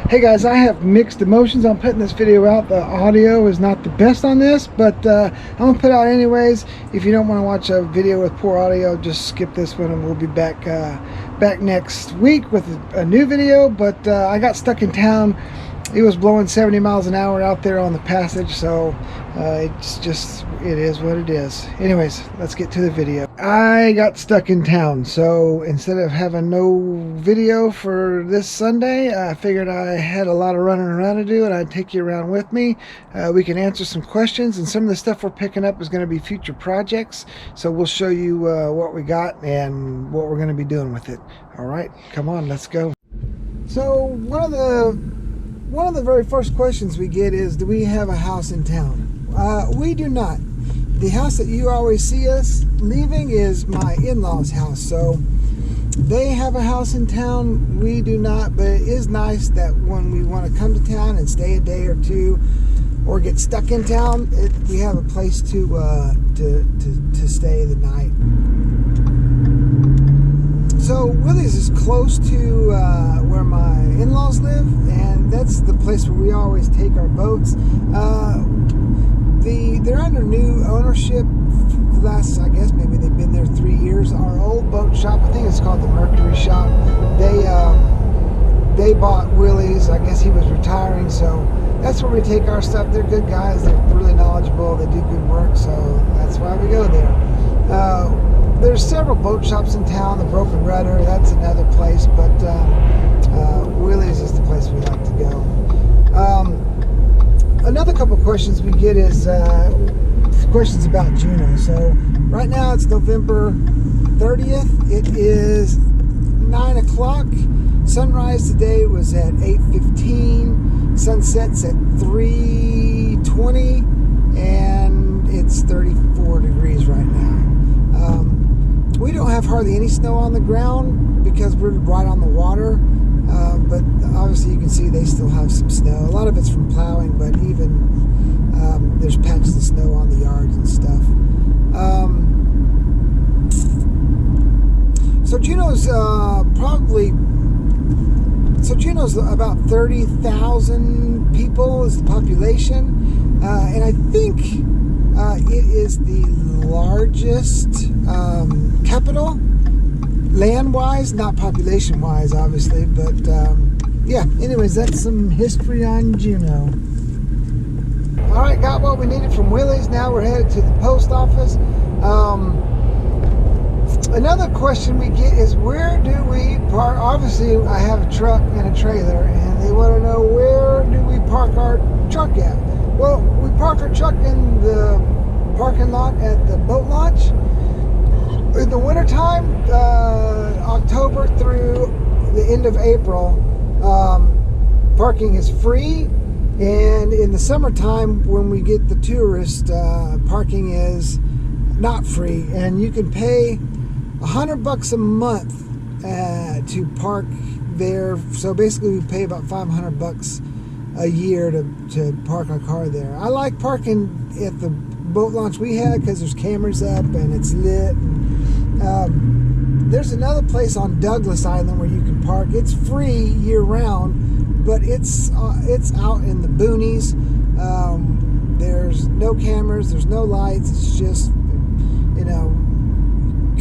Hey guys, I have mixed emotions on putting this video out. The audio is not the best on this, but I'm gonna put it out anyways. If you don't want to watch a video with poor audio, just skip this one and we'll be back next week with a new video. But I got stuck in town. It was blowing 70 miles an hour out there on the passage, so it is what it is. Anyways, let's get to the video. I got stuck in town, so instead of having no video for this Sunday, I figured I had a lot of running around to do and I'd take you around with me. We can answer some questions, and some of the stuff we're picking up is going to be future projects, so we'll show you what we got and what we're going to be doing with it. All right, come on, let's go. So one of the very first questions we get is, do we have a house in town? We do not. The house that you always see us leaving is my in-laws' house. So they have a house in town. We do not, but it is nice that when we want to come to town and stay a day or two or get stuck in town, we have a place to stay the night. So Willie's is close to where my in-laws live, and that's the place where we always take our boats. They're under new ownership for the last, I guess maybe they've been there 3 years. Our old boat shop, I think it's called the Mercury Shop, they bought Willie's. I guess he was retiring, so that's where we take our stuff. They're good guys, they're really knowledgeable, they do good work, so that's why we go there. There's several boat shops in town. The Broken Rudder, that's another place, but Willie's is the place we like to go. Another couple questions we get is questions about Juneau. So right now it's November 30th. It is 9 o'clock. Sunrise today was at 8:15. Sunset's at 3:20, and it's 34 degrees right now. We don't have hardly any snow on the ground because we're right on the water, but obviously you can see they still have some snow. A lot of it's from plowing, but even there's patches of snow on the yards and stuff. So Juneau's Juneau's about 30,000 people is the population, and I think it is the largest capital, land-wise, not population-wise, obviously, but yeah, anyways, that's some history on Juneau. Alright, got what we needed from Willie's. Now we're headed to the post office. Another question we get is, where do we park? Obviously, I have a truck and a trailer, and they want to know, where do we park our truck at? Well, we park our truck in the parking lot at the boat launch. In the wintertime, October through the end of April, parking is free. And in the summertime, when we get the tourist, parking is not free. And you can pay $100 a month to park there. So basically, we pay about $500 a year to park our car there. I like parking at the boat launch we had because there's cameras up and it's lit. And, there's another place on Douglas Island where you can park. It's free year round, but it's out in the boonies. There's no cameras, there's no lights. It's just,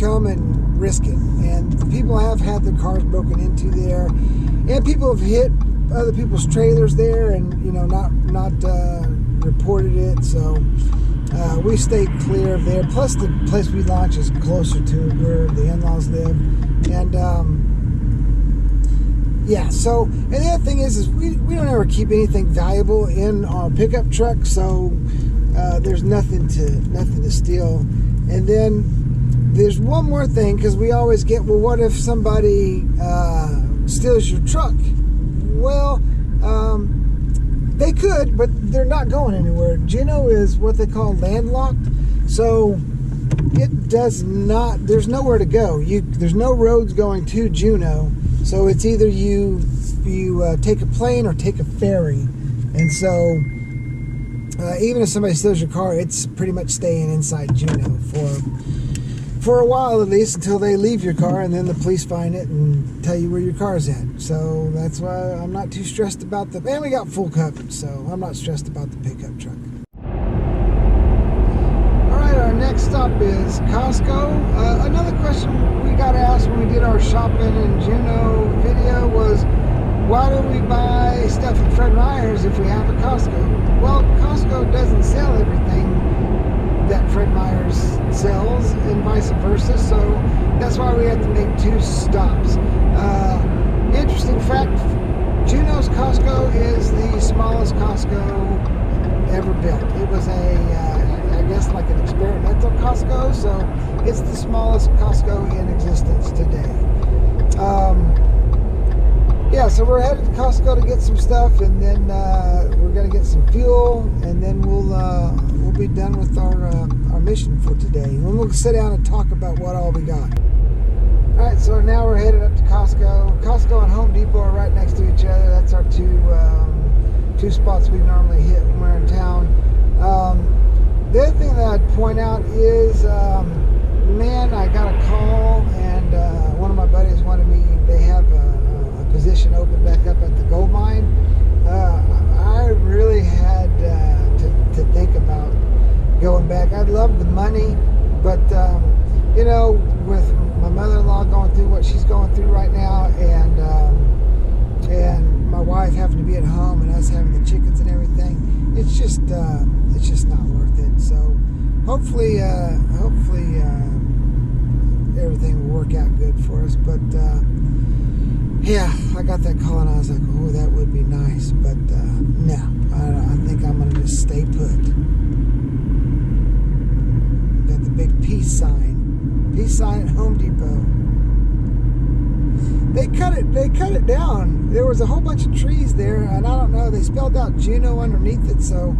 come and risk it. And people have had their cars broken into there, and people have hit other people's trailers there and not reported it. So we stay clear of there. Plus, the place we launch is closer to where the in-laws live, and yeah. So, and the other thing is we don't ever keep anything valuable in our pickup truck, so there's nothing to steal. And then there's one more thing, because we always get, well, what if somebody steals your truck? Well, they could, but they're not going anywhere. Juneau is what they call landlocked, so it does not, there's nowhere to go. There's no roads going to Juneau, so it's either you take a plane or take a ferry. And so even if somebody steals your car, it's pretty much staying inside Juneau for a while at least, until they leave your car, and then the police find it and tell you where your car's at. So that's why I'm not too stressed about the, and we got full coverage, so I'm not stressed about the pickup truck. Alright, our next stop is Costco. Another question we got asked when we did our shopping in Juneau video was, why do we buy stuff at Fred Meyer's if we have a Costco? Well, Costco doesn't sell everything that Fred Meyer's sells, and vice versa, so that's why we have to make 2 stops. Interesting fact, Juneau's Costco is the smallest Costco ever built. It was I guess like an experimental Costco, so it's the smallest Costco in existence today. Yeah, so we're headed to Costco to get some stuff, and then we're gonna get some fuel, and then we'll be done with our mission for today. And we'll sit down and talk about what all we got. All right, so now we're headed up to Costco. Costco and Home Depot are right next to each other. That's our two spots we normally hit when we're in town. The other thing that I'd point out is, man, I got a call, and one of my buddies wanted me. They have a position open back up at the gold mine. I really had to think about going back. I love the money, but you know, with my mother-in-law going through what she's going through right now, and my wife having to be at home, and us having the chickens and everything, it's just not worth it. So hopefully everything will work out good for us. But yeah, I got that call and I was like, oh, that would be nice. But no, I think I'm going to just stay put. Got the big peace sign. Peace sign at Home Depot. They cut it down. There was a whole bunch of trees there, and I don't know, they spelled out Juneau underneath it, so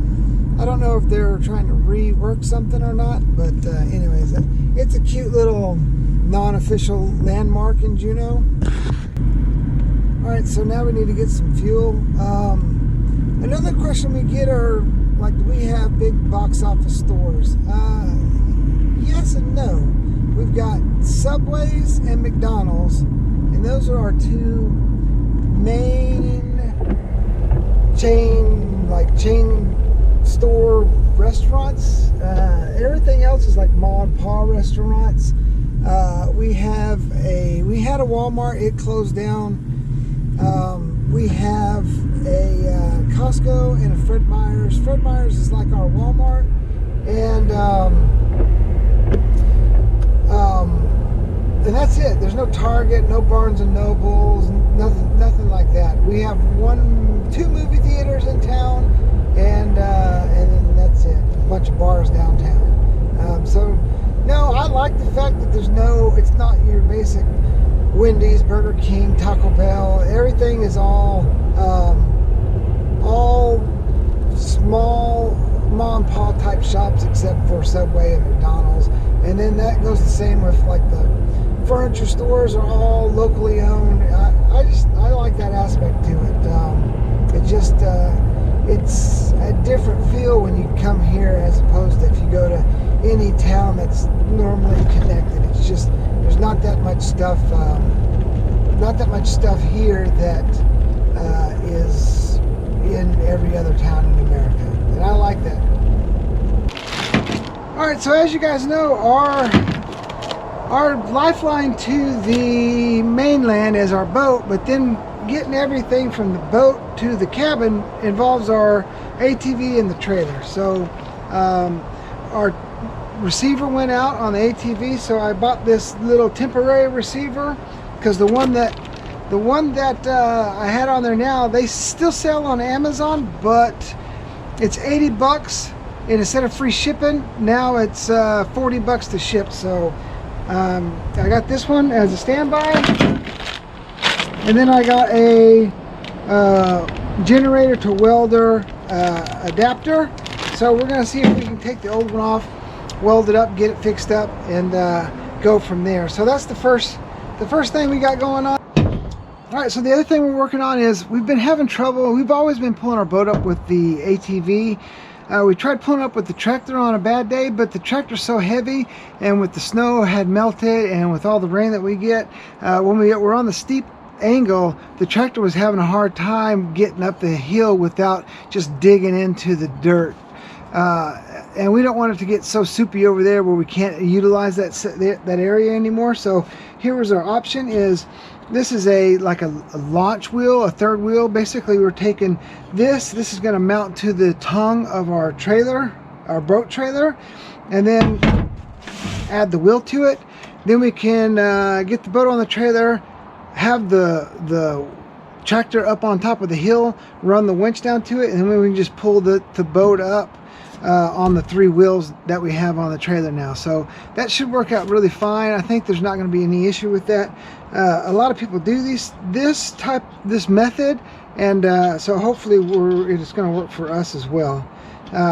I don't know if they're trying to rework something or not. But anyways, it's a cute little non-official landmark in Juneau. Alright, so now we need to get some fuel. Another question we get are, like, do we have big box office stores? Yes and no. We've got Subways and McDonald's, and those are our 2 main chain store restaurants. Everything else is like mom and pop restaurants. We had a Walmart, it closed down. We have a Costco and a Fred Meyer's. Fred Meyer's is like our Walmart, and that's it. There's no Target, no Barnes and Nobles, nothing like that. We have 2 movie theaters in town, and then that's it. A bunch of bars downtown. So no, I like the fact that it's not your basic Wendy's, Burger King, Taco Bell. Everything is all small mom and pop type shops, except for Subway and McDonald's. And then that goes the same with, like, the furniture stores are all locally owned. I like that aspect to it. It's a different feel when you come here as opposed to if you go to any town that's normally connected. It's just, there's not that much stuff here that is in every other town in America, and I like that. All right, so as you guys know, our lifeline to the mainland is our boat, but then getting everything from the boat to the cabin involves our ATV and the trailer. So our receiver went out on the ATV, so I bought this little temporary receiver, because the one that I had on there now, they still sell on Amazon, but it's $80, and instead of free shipping, now it's $40 to ship. So I got this one as a standby, and then I got a generator to welder adapter. So we're gonna see if we can take the old one off, weld it up, get it fixed up, and go from there. So that's the first thing we got going on. All right, so the other thing we're working on is we've been having trouble. We've always been pulling our boat up with the ATV. We tried pulling up with the tractor on a bad day, but the tractor's so heavy, and with the snow had melted and with all the rain that we get, when we were on the steep angle, the tractor was having a hard time getting up the hill without just digging into the dirt. And we don't want it to get so soupy over there where we can't utilize that area anymore. So here was our option. Is this is like a launch wheel, a third wheel. Basically, we're taking this is going to mount to the tongue of our trailer, our boat trailer, and then add the wheel to it. Then we can get the boat on the trailer, have the tractor up on top of the hill, run the winch down to it, and then we can just pull the boat up on the 3 wheels that we have on the trailer now. So that should work out really fine. I think there's not going to be any issue with that. A lot of people do this method, and so hopefully it's going to work for us as well.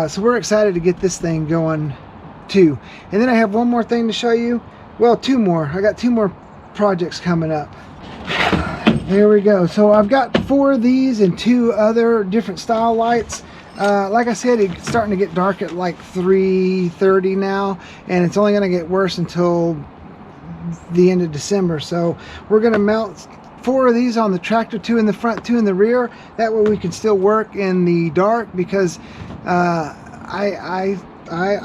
So we're excited to get this thing going too. And then I have one more thing to show you. Well, 2 more. I got 2 more projects coming up. There we go. So I've got 4 of these and 2 other different style lights. Like I said, it's starting to get dark at like 3:30 now, and it's only going to get worse until the end of December. So we're going to mount 4 of these on the tractor, 2 in the front, 2 in the rear. That way we can still work in the dark, because I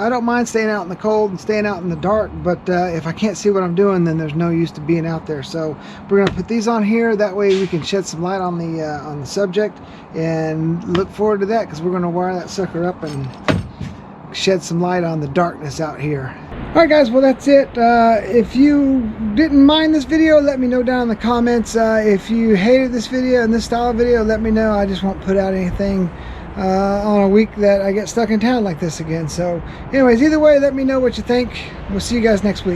don't mind staying out in the cold and staying out in the dark, but if I can't see what I'm doing, then there's no use to being out there. So we're going to put these on here. That way we can shed some light on the subject, and look forward to that, because we're going to wire that sucker up and shed some light on the darkness out here. Alright guys, well that's it. If you didn't mind this video, let me know down in the comments. If you hated this video and this style of video, let me know. I just won't put out anything on a week that I get stuck in town like this again. So anyways, either way, let me know what you think. We'll see you guys next week.